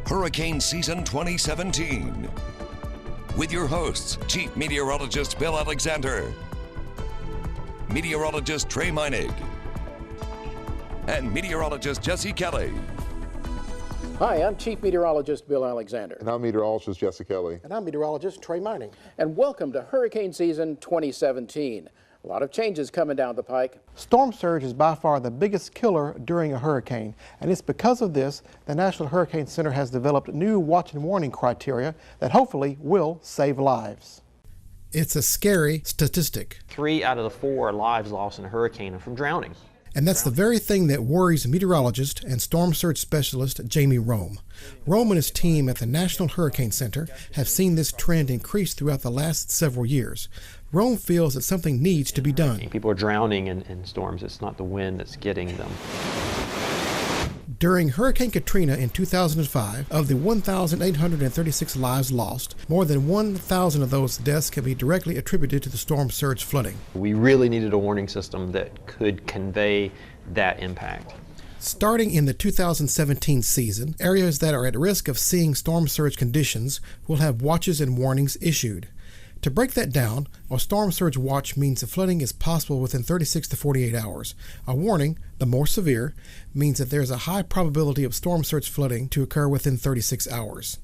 Hurricane Season 2017. With your hosts, Chief Meteorologist Bill Alexander, Meteorologist Trey Meynig, and Meteorologist Jesse Kelly. Hi, I'm Chief Meteorologist Bill Alexander. And I'm Meteorologist Jesse Kelly. And I'm Meteorologist Trey Meynig. And welcome to Hurricane Season 2017. A lot of changes coming down the pike. Storm surge is by far the biggest killer during a hurricane, and it's because of this the National Hurricane Center has developed new watch and warning criteria that hopefully will save lives. It's a scary statistic. 3 out of the 4 lives lost in a hurricane are from drowning. And that's the very thing that worries meteorologist and storm surge specialist Jamie Rome. Rome and his team at the National Hurricane Center have seen this trend increase throughout the last several years. Rome feels that something needs to be done. People are drowning in storms. It's not the wind that's getting them. During Hurricane Katrina in 2005, of the 1,836 lives lost, more than 1,000 of those deaths can be directly attributed to the storm surge flooding. We really needed a warning system that could convey that impact. Starting in the 2017 season, areas that are at risk of seeing storm surge conditions will have watches and warnings issued. To break that down, a storm surge watch means the flooding is possible within 36 to 48 hours. A warning, the more severe, means that there's a high probability of storm surge flooding to occur within 36 hours.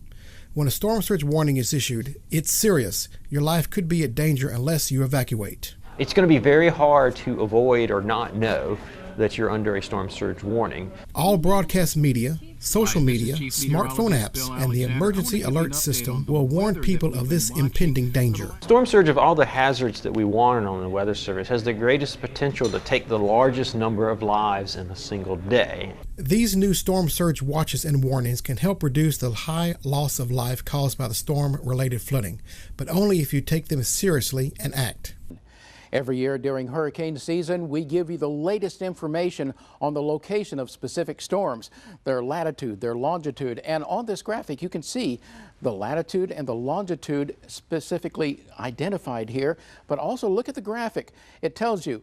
When a storm surge warning is issued, it's serious. Your life could be at danger unless you evacuate. It's going to be very hard to avoid or not know that you're under a storm surge warning. All broadcast media, social media, smartphone apps, and the emergency alert system will warn people of this impending danger. Storm surge, of all the hazards that we warn on the Weather Service, has the greatest potential to take the largest number of lives in a single day. These new storm surge watches and warnings can help reduce the high loss of life caused by the storm-related flooding, but only if you take them seriously and act. Every year during hurricane season, we give you the latest information on the location of specific storms, their latitude, their longitude, and on this graphic you can see the latitude and the longitude specifically identified here, but also look at the graphic. It tells you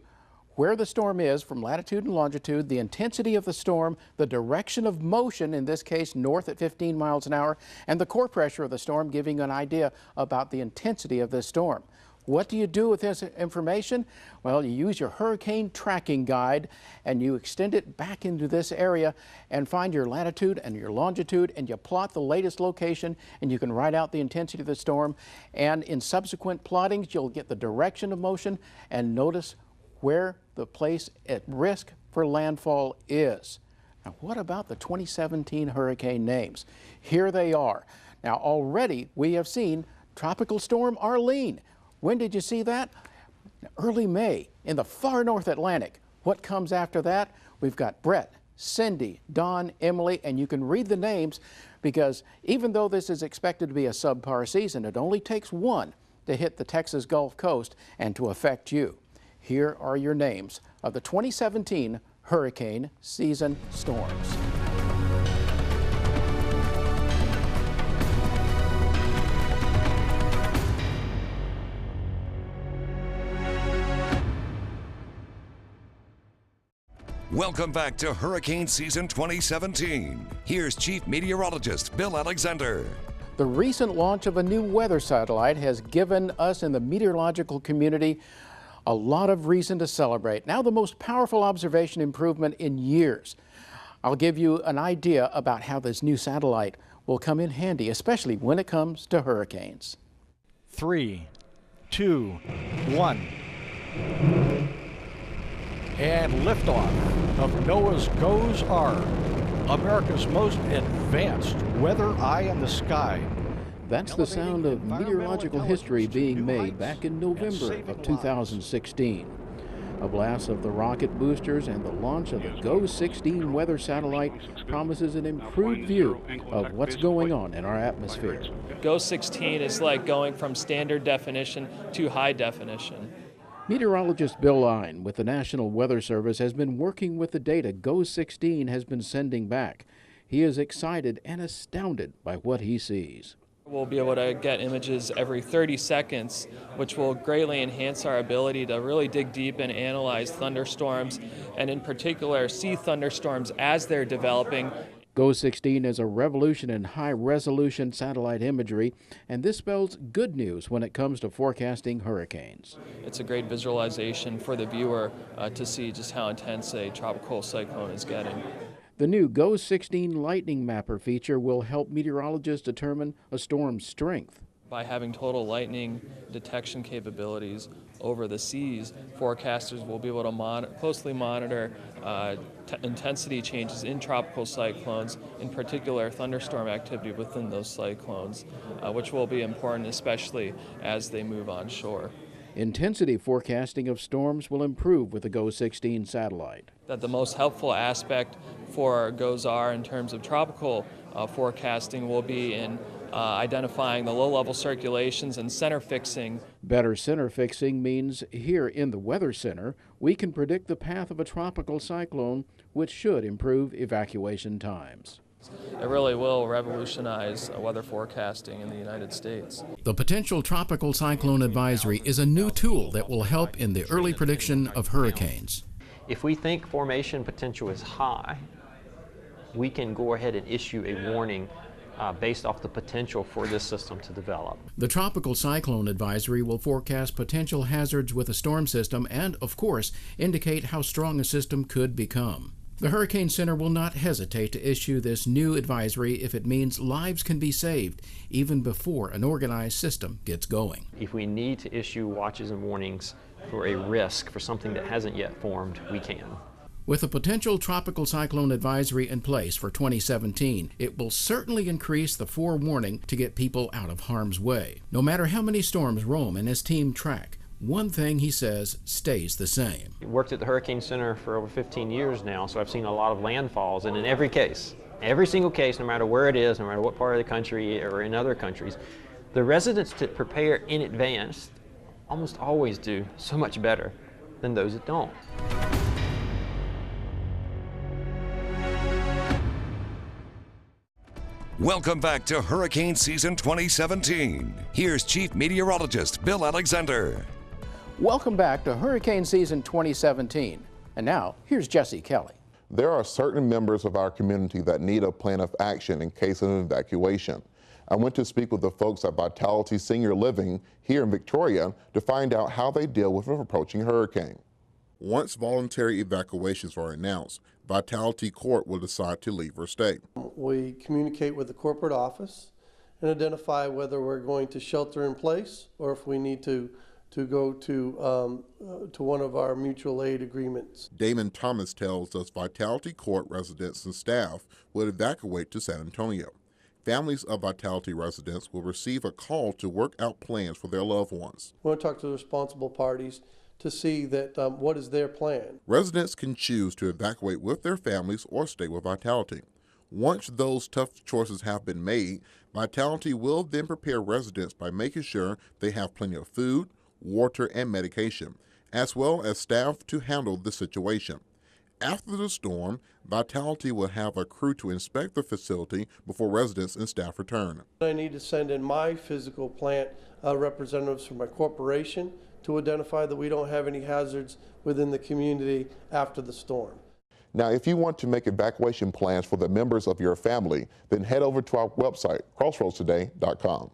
where the storm is from latitude and longitude, the intensity of the storm, the direction of motion, in this case north at 15 miles an hour, and the core pressure of the storm, giving an idea about the intensity of this storm. What do you do with this information? Well, you use your hurricane tracking guide and you extend it back into this area and find your latitude and your longitude, and you plot the latest location, and you can write out the intensity of the storm. And in subsequent plottings, you'll get the direction of motion and notice where the place at risk for landfall is. Now, what about the 2017 hurricane names? Here they are. Now, already we have seen Tropical Storm Arlene. When did you see that? Early May in the far North Atlantic. What comes after that? We've got Brett, Cindy, Dawn, Emily, and you can read the names because even though this is expected to be a subpar season, it only takes one to hit the Texas Gulf Coast and to affect you. Here are your names of the 2017 hurricane season storms. Welcome back to Hurricane Season 2017. Here's Chief Meteorologist Bill Alexander. The recent launch of a new weather satellite has given us in the meteorological community a lot of reason to celebrate. Now the most powerful observation improvement in years. I'll give you an idea about how this new satellite will come in handy, especially when it comes to hurricanes. 3, 2, 1. And liftoff of NOAA's GOES-R, America's most advanced weather eye in the sky. That's the sound of meteorological history being made back in November of 2016. A blast of the rocket boosters and the launch of the GOES-16 weather satellite promises an improved view of what's going on in our atmosphere. GOES-16 is like going from standard definition to high definition. Meteorologist Bill Line with the National Weather Service has been working with the data GOES-16 has been sending back. He is excited and astounded by what he sees. We'll be able to get images every 30 seconds, which will greatly enhance our ability to really dig deep and analyze thunderstorms, and in particular see thunderstorms as they're developing GO-16 is a revolution in high-resolution satellite imagery, and this spells good news when it comes to forecasting hurricanes. It's a great visualization for the viewer to see just how intense a tropical cyclone is getting. The new GO-16 Lightning Mapper feature will help meteorologists determine a storm's strength. By having total lightning detection capabilities over the seas, forecasters will be able to closely monitor intensity changes in tropical cyclones, in particular thunderstorm activity within those cyclones, which will be important especially as they move onshore. Intensity forecasting of storms will improve with the GO-16 satellite. That the most helpful aspect for GOES-R in terms of tropical forecasting will be in identifying the low-level circulations and center fixing. Better center fixing means here in the Weather Center, we can predict the path of a tropical cyclone, which should improve evacuation times. It really will revolutionize weather forecasting in the United States. The potential tropical cyclone advisory is a new tool that will help in the early prediction of hurricanes. If we think formation potential is high, we can go ahead and issue a warning based off the potential for this system to develop. The Tropical Cyclone Advisory will forecast potential hazards with a storm system and, of course, indicate how strong a system could become. The Hurricane Center will not hesitate to issue this new advisory if it means lives can be saved even before an organized system gets going. If we need to issue watches and warnings for a risk for something that hasn't yet formed, we can. With a potential tropical cyclone advisory in place for 2017, it will certainly increase the forewarning to get people out of harm's way. No matter how many storms Rome and his team track, one thing he says stays the same. I worked at the Hurricane Center for over 15 years now, so I've seen a lot of landfalls, and in every case, every single case, no matter where it is, no matter what part of the country or in other countries, the residents that prepare in advance almost always do so much better than those that don't. Welcome back to Hurricane Season 2017. Here's Chief Meteorologist Bill Alexander. Welcome back to Hurricane Season 2017. And now, here's Jesse Kelly. There are certain members of our community that need a plan of action in case of an evacuation. I went to speak with the folks at Vitality Senior Living here in Victoria to find out how they deal with an approaching hurricane. Once voluntary evacuations are announced, Vitality Court will decide to leave or stay. We communicate with the corporate office and identify whether we're going to shelter in place or if we need to go to one of our mutual aid agreements. Damon Thomas tells us Vitality Court residents and staff will evacuate to San Antonio. Families of Vitality residents will receive a call to work out plans for their loved ones. We want to talk to the responsible parties to see that what is their plan. Residents can choose to evacuate with their families or stay with Vitality. Once those tough choices have been made, Vitality will then prepare residents by making sure they have plenty of food, water, and medication, as well as staff to handle the situation. After the storm, Vitality will have a crew to inspect the facility before residents and staff return. I need to send in my physical plant representatives from my corporation to identify that we don't have any hazards within the community after the storm. Now, if you want to make evacuation plans for the members of your family, then head over to our website, crossroadstoday.com.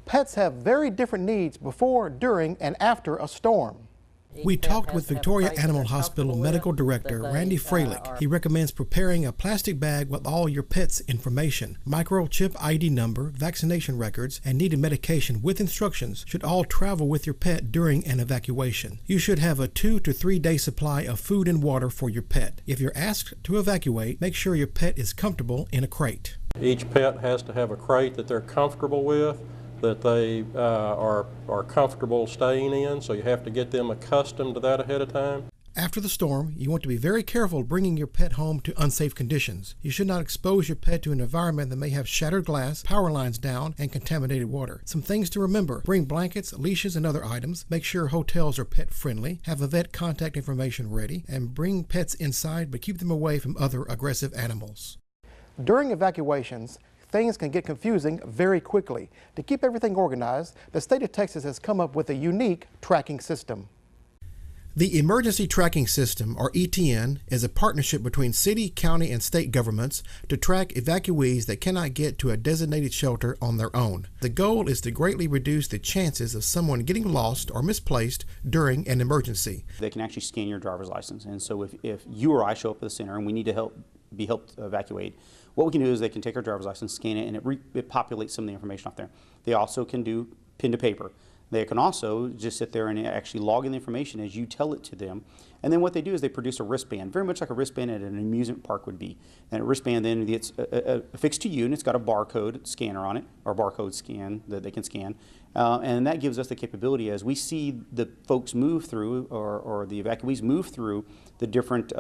Pets have very different needs before, during, and after a storm. We talked with Victoria Animal Hospital Medical Director Randy Freilich. He recommends preparing a plastic bag with all your pet's information. Microchip ID number, vaccination records, and needed medication with instructions should all travel with your pet during an evacuation. You should have a 2 to 3 day supply of food and water for your pet. If you're asked to evacuate, make sure your pet is comfortable in a crate. Each pet has to have a crate that they're comfortable with, that they are comfortable staying in, so you have to get them accustomed to that ahead of time. After the storm, you want to be very careful bringing your pet home to unsafe conditions. You should not expose your pet to an environment that may have shattered glass, power lines down, and contaminated water. Some things to remember: bring blankets, leashes, and other items. Make sure hotels are pet friendly. Have a vet contact information ready, and bring pets inside, but keep them away from other aggressive animals. During evacuations, things can get confusing very quickly. To keep everything organized, the state of Texas has come up with a unique tracking system. The Emergency Tracking System, or ETN, is a partnership between city, county, and state governments to track evacuees that cannot get to a designated shelter on their own. The goal is to greatly reduce the chances of someone getting lost or misplaced during an emergency. They can actually scan your driver's license, and so if you or I show up at the center and we need to be helped evacuate, what we can do is they can take our driver's license, scan it, and it populates some of the information off there. They also can do pen to paper. They can also just sit there and actually log in the information as you tell it to them. And then what they do is they produce a wristband, very much like a wristband at an amusement park would be. And a wristband then gets affixed to you, and it's got a barcode scanner on it, or barcode scan that they can scan. And that gives us the capability as we see the folks move through, or the evacuees move through the different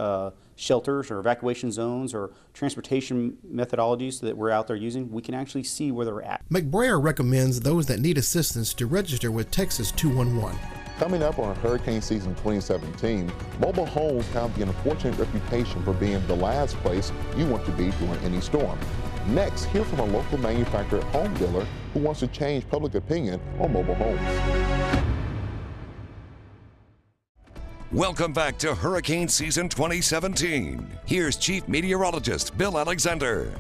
shelters or evacuation zones or transportation methodologies that we're out there using, we can actually see where they're at. McBrayer recommends those that need assistance to register with Texas 211. Coming up on hurricane season 2017, mobile homes have the unfortunate reputation for being the last place you want to be during any storm. Next, hear from a local manufacturer home dealer who wants to change public opinion on mobile homes. Welcome back to hurricane season 2017. Here's Chief Meteorologist Bill Alexander.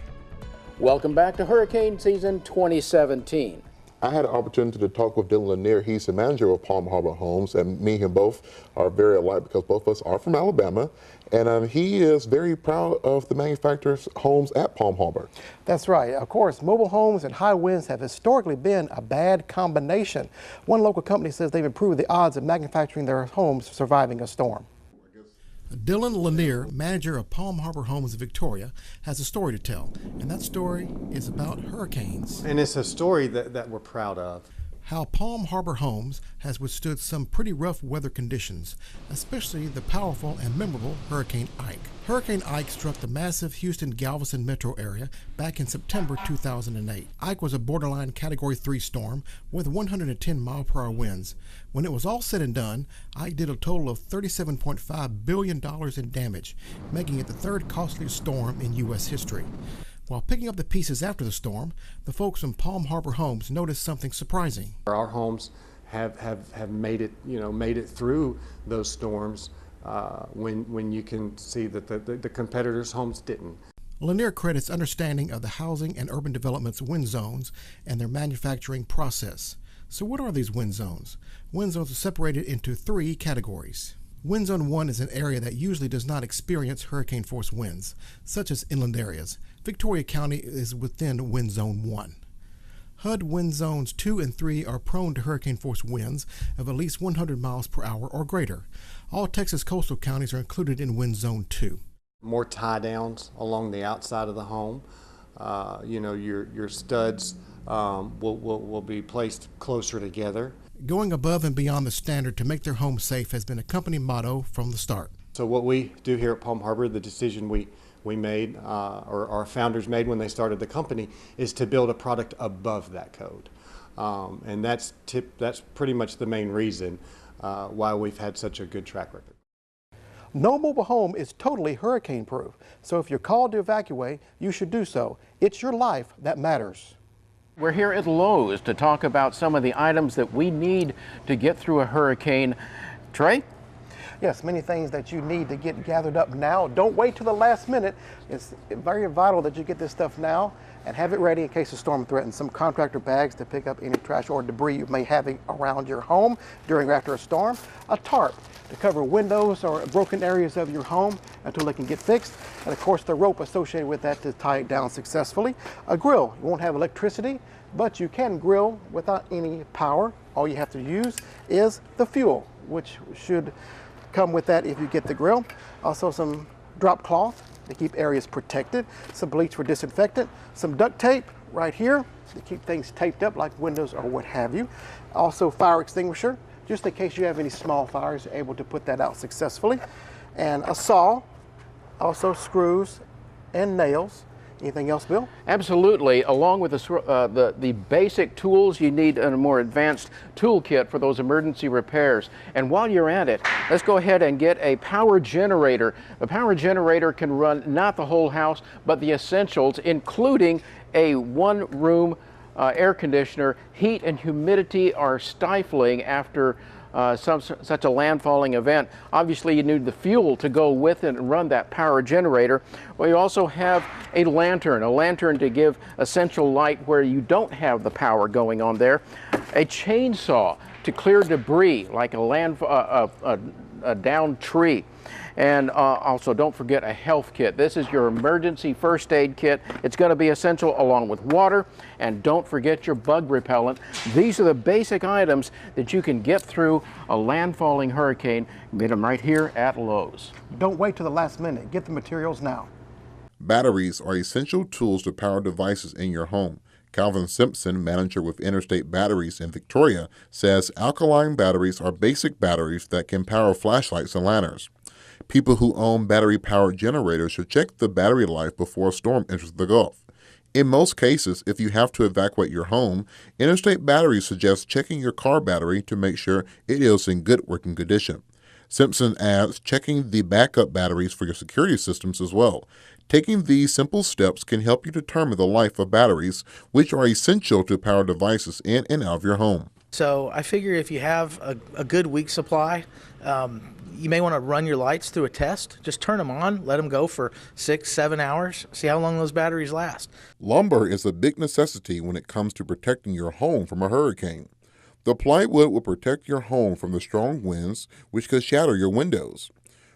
Welcome back to hurricane season 2017. I had an opportunity to talk with Dylan Lanier. He's the manager of Palm Harbor Homes, and me and him both are very alike because both of us are from Alabama. And he is very proud of the manufacturer's homes at Palm Harbor. That's right. Of course, mobile homes and high winds have historically been a bad combination. One local company says they've improved the odds of manufacturing their homes surviving a storm. Dylan Lanier, manager of Palm Harbor Homes in Victoria, has a story to tell, and that story is about hurricanes. And it's a story that we're proud of. How Palm Harbor Homes has withstood some pretty rough weather conditions, especially the powerful and memorable Hurricane Ike. Hurricane Ike struck the massive Houston-Galveston metro area back in September 2008. Ike was a borderline Category 3 storm with 110-mile-per-hour winds. When it was all said and done, Ike did a total of $37.5 billion in damage, making it the third costliest storm in U.S. history. While picking up the pieces after the storm, the folks from Palm Harbor Homes noticed something surprising. Our homes have made it through those storms when you can see that the competitors' homes didn't. Lanier credits understanding of the housing and urban development's wind zones and their manufacturing process. So what are these wind zones? Wind zones are separated into 3 categories. Wind Zone 1 is an area that usually does not experience hurricane-force winds, such as inland areas. Victoria County is within Wind Zone 1. HUD Wind Zones 2 and 3 are prone to hurricane-force winds of at least 100 miles per hour or greater. All Texas coastal counties are included in Wind Zone 2. More tie-downs along the outside of the home. Your studs will be placed closer together. Going above and beyond the standard to make their home safe has been a company motto from the start. So what we do here at Palm Harbor, the decision we made, or our founders made when they started the company, is to build a product above that code. And that's pretty much the main reason why we've had such a good track record. No mobile home is totally hurricane proof, so if you're called to evacuate, you should do so. It's your life that matters. We're here at Lowe's to talk about some of the items that we need to get through a hurricane. Trey? Yes, many things that you need to get gathered up now. Don't wait till the last minute. It's very vital that you get this stuff now and have it ready in case a storm threatens. Some contractor bags to pick up any trash or debris you may have around your home during or after a storm. A tarp to cover windows or broken areas of your home until they can get fixed. And of course the rope associated with that to tie it down successfully. A grill. You won't have electricity, but you can grill without any power. All you have to use is the fuel, which should come with that if you get the grill. Also some drop cloth to keep areas protected, some bleach for disinfectant, some duct tape right here to keep things taped up like windows or what have you. Also fire extinguisher, just in case you have any small fires, you're able to put that out successfully. And a saw, also screws and nails. Anything else, Bill? Absolutely. Along with the basic tools, you need a more advanced toolkit for those emergency repairs. And while you're at it, let's go ahead and get a power generator. A power generator can run not the whole house, but the essentials, including a one-room air conditioner. Heat and humidity are stifling after such a landfalling event. Obviously, you need the fuel to go with it and run that power generator. Well, you also have a lantern to give essential light where you don't have the power going on there. A chainsaw to clear debris like a downed tree. And also, don't forget a health kit. This is your emergency first aid kit. It's going to be essential along with water. And don't forget your bug repellent. These are the basic items that you can get through a landfalling hurricane. Get them right here at Lowe's. Don't wait till the last minute. Get the materials now. Batteries are essential tools to power devices in your home. Calvin Simpson, manager with Interstate Batteries in Victoria, says alkaline batteries are basic batteries that can power flashlights and lanterns. People who own battery-powered generators should check the battery life before a storm enters the Gulf. In most cases, if you have to evacuate your home, Interstate Batteries suggests checking your car battery to make sure it is in good working condition. Simpson adds checking the backup batteries for your security systems as well. Taking these simple steps can help you determine the life of batteries, which are essential to power devices in and out of your home. So I figure if you have a good week supply, you may want to run your lights through a test. Just turn them on, let them go for 6-7 hours, see how long those batteries last. Lumber is a big necessity when it comes to protecting your home from a hurricane. The plywood will protect your home from the strong winds, which could shatter your windows.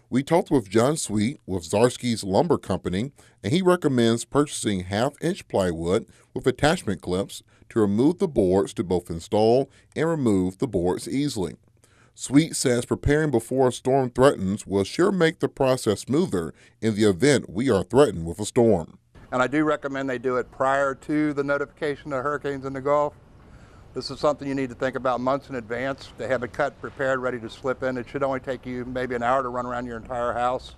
We talked with John Sweet with Zarski's Lumber Company, and he recommends purchasing half-inch plywood with attachment clips to remove the boards to both install and remove the boards easily. Sweet says preparing before a storm threatens will sure make the process smoother in the event we are threatened with a storm. And I do recommend they do it prior to the notification of hurricanes in the Gulf. This is something you need to think about months in advance. To have it cut, prepared, ready to slip in. It should only take you maybe an hour to run around your entire house.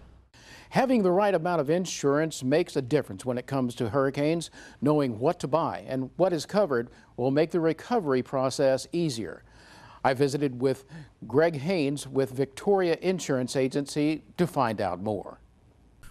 Having the right amount of insurance makes a difference when it comes to hurricanes. Knowing what to buy and what is covered will make the recovery process easier. I visited with Greg Haynes with Victoria Insurance Agency to find out more.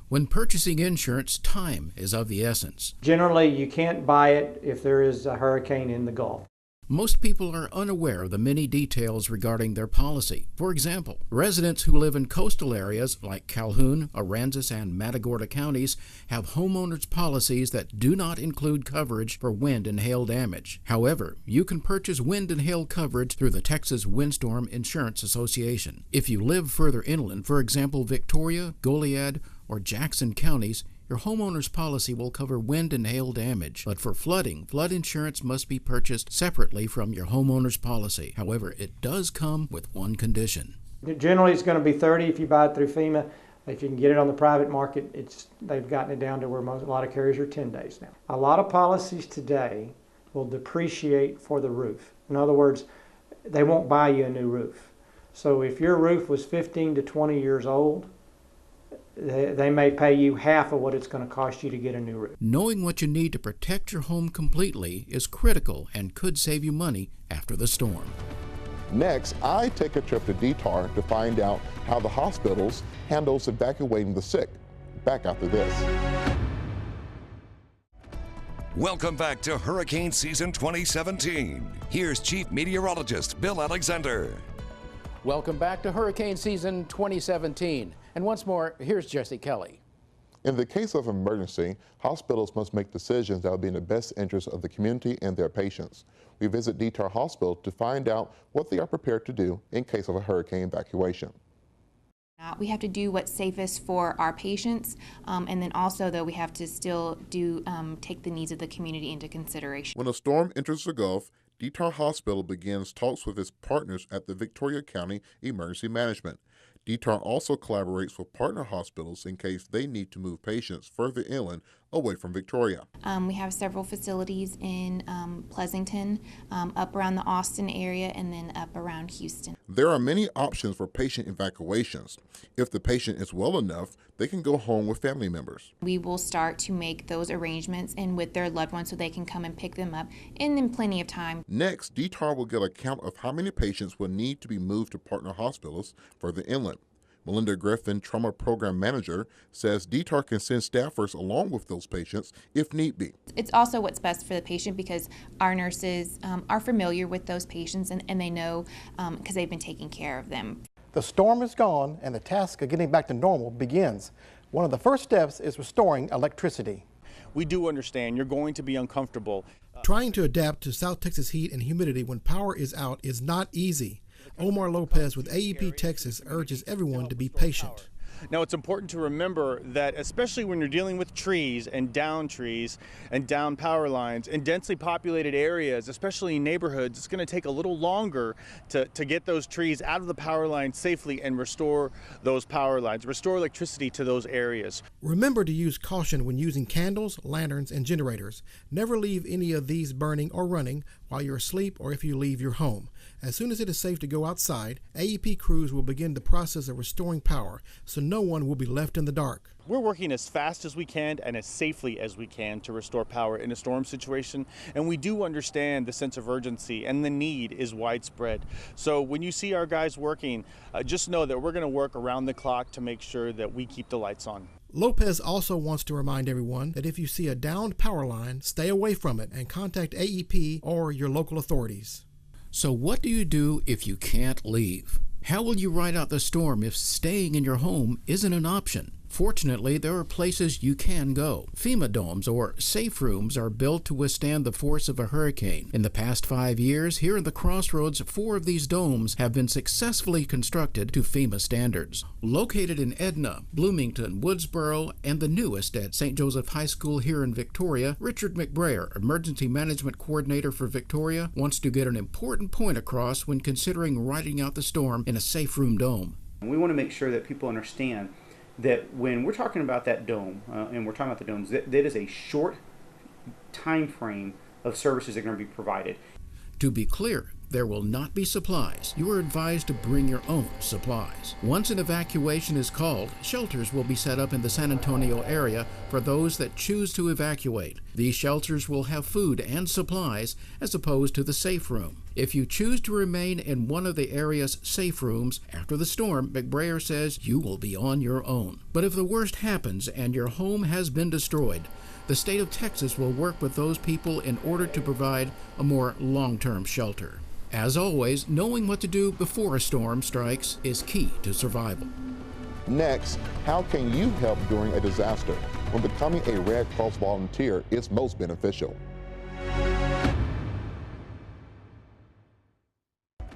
When purchasing insurance, time is of the essence. Generally, you can't buy it if there is a hurricane in the Gulf. Most people are unaware of the many details regarding their policy. For example, residents who live in coastal areas like Calhoun, Aransas, and Matagorda counties have homeowners policies that do not include coverage for wind and hail damage. However, you can purchase wind and hail coverage through the Texas Windstorm Insurance Association. If you live further inland, for example, Victoria, Goliad, or Jackson counties, your homeowner's policy will cover wind and hail damage, but for flooding, flood insurance must be purchased separately from your homeowner's policy. However, it does come with one condition. Generally, it's going to be $30 if you buy it through FEMA. If you can get it on the private market, they've gotten it down to where a lot of carriers are 10 days now. A lot of policies today will depreciate for the roof. In other words, they won't buy you a new roof. So if your roof was 15 to 20 years old, they may pay you half of what it's going to cost you to get a new roof. Knowing what you need to protect your home completely is critical and could save you money after the storm. Next, I take a trip to DTAR to find out how the hospitals handles evacuating the sick. Back after this. Welcome back to Hurricane Season 2017. Here's Chief Meteorologist Bill Alexander. Welcome back to Hurricane Season 2017. And once more, here's Jesse Kelly. In the case of emergency, hospitals must make decisions that will be in the best interest of the community and their patients. We visit DTAR Hospital to find out what they are prepared to do in case of a hurricane evacuation. We have to do what's safest for our patients, and then also, though, we have to still take the needs of the community into consideration. When a storm enters the Gulf, DTAR Hospital begins talks with its partners at the Victoria County Emergency Management. DTAR also collaborates with partner hospitals in case they need to move patients further inland away from Victoria. We have several facilities in Pleasanton, up around the Austin area, and then up around Houston. There are many options for patient evacuations. If the patient is well enough, they can go home with family members. We will start to make those arrangements and with their loved ones so they can come and pick them up in plenty of time. Next, DTAR will get a count of how many patients will need to be moved to partner hospitals further inland. Melinda Griffin, Trauma Program Manager, says DTAR can send staffers along with those patients if need be. It's also what's best for the patient because our nurses are familiar with those patients and they know because they've been taking care of them. The storm is gone and the task of getting back to normal begins. One of the first steps is restoring electricity. We do understand you're going to be uncomfortable. Trying to adapt to South Texas heat and humidity when power is out is not easy. Omar Lopez with AEP Texas urges everyone to be patient. Now, it's important to remember that especially when you're dealing with trees and down power lines in densely populated areas, especially in neighborhoods, it's going to take a little longer to get those trees out of the power line safely and restore those power lines, restore electricity to those areas. Remember to use caution when using candles, lanterns, and generators. Never leave any of these burning or running while you're asleep or if you leave your home. As soon as it is safe to go outside, AEP crews will begin the process of restoring power, so no one will be left in the dark. We're working as fast as we can and as safely as we can to restore power in a storm situation, and we do understand the sense of urgency and the need is widespread. So when you see our guys working, just know that we're going to work around the clock to make sure that we keep the lights on. Lopez also wants to remind everyone that if you see a downed power line, stay away from it and contact AEP or your local authorities. So what do you do if you can't leave? How will you ride out the storm if staying in your home isn't an option? Fortunately, there are places you can go. FEMA domes, or safe rooms, are built to withstand the force of a hurricane. In the past 5 years, here in the Crossroads, 4 of these domes have been successfully constructed to FEMA standards. Located in Edna, Bloomington, Woodsboro, and the newest at St. Joseph High School here in Victoria, Richard McBrayer, Emergency Management Coordinator for Victoria, wants to get an important point across when considering riding out the storm in a safe room dome. We want to make sure that people understand that when we're talking about that dome, and we're talking about the domes, that is a short time frame of services that are going to be provided. To be clear, there will not be supplies. You are advised to bring your own supplies. Once an evacuation is called, shelters will be set up in the San Antonio area for those that choose to evacuate. These shelters will have food and supplies as opposed to the safe room. If you choose to remain in one of the area's safe rooms after the storm, McBrayer says you will be on your own. But if the worst happens and your home has been destroyed, the state of Texas will work with those people in order to provide a more long-term shelter. As always, knowing what to do before a storm strikes is key to survival. Next, how can you help during a disaster? When becoming a Red Cross volunteer is most beneficial.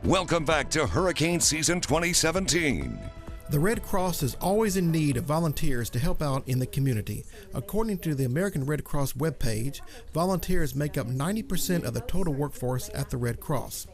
Welcome back to Hurricane Season 2017. The Red Cross is always in need of volunteers to help out in the community. According to the American Red Cross webpage, volunteers make up 90% of the total workforce at the Red Cross.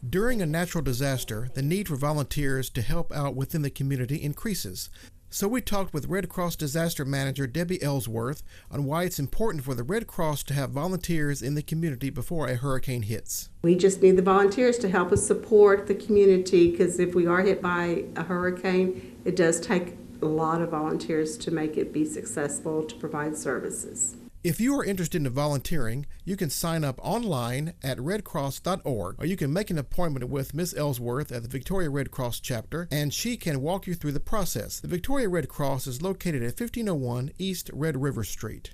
During a natural disaster, the need for volunteers to help out within the community increases. So we talked with Red Cross Disaster Manager Debbie Ellsworth on why it's important for the Red Cross to have volunteers in the community before a hurricane hits. We just need the volunteers to help us support the community, because if we are hit by a hurricane, it does take a lot of volunteers to make it be successful to provide services. If you are interested in volunteering, you can sign up online at redcross.org, or you can make an appointment with Ms. Ellsworth at the Victoria Red Cross chapter, and she can walk you through the process. The Victoria Red Cross is located at 1501 East Red River Street.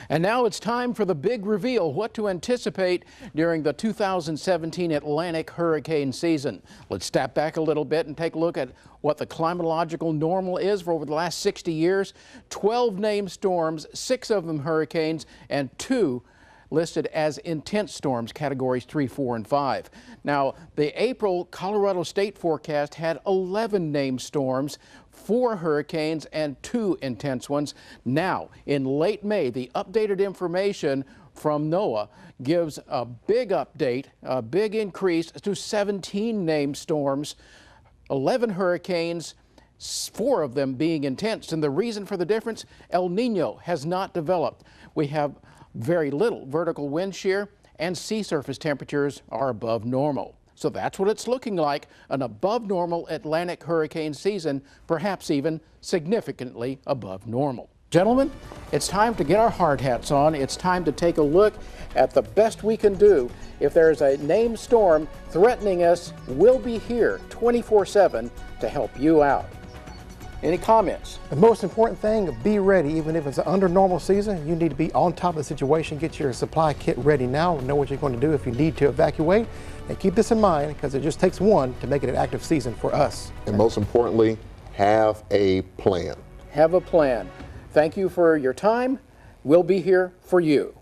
And now it's time for the big reveal, what to anticipate during the 2017 Atlantic hurricane season. Let's step back a little bit and take a look at what the climatological normal is for over the last 60 years. 12 named storms, 6 of them hurricanes, and 2 listed as intense storms, categories 3, 4, and 5. Now, the April Colorado State forecast had 11 named storms, 4 hurricanes, and 2 intense ones. Now, in late May, the updated information from NOAA gives a big update, a big increase to 17 named storms, 11 hurricanes, 4 of them being intense. And the reason for the difference, El Nino has not developed. We have very little vertical wind shear, and sea surface temperatures are above normal. So that's what it's looking like, an above normal Atlantic hurricane season, perhaps even significantly above normal. Gentlemen, it's time to get our hard hats on. It's time to take a look at the best we can do. If there's a named storm threatening us, we'll be here 24/7 to help you out. Any comments? The most important thing, be ready. Even if it's under normal season, you need to be on top of the situation. Get your supply kit ready now. Know what you're going to do if you need to evacuate. And keep this in mind, because it just takes one to make it an active season for us. And most importantly, have a plan. Have a plan. Thank you for your time. We'll be here for you.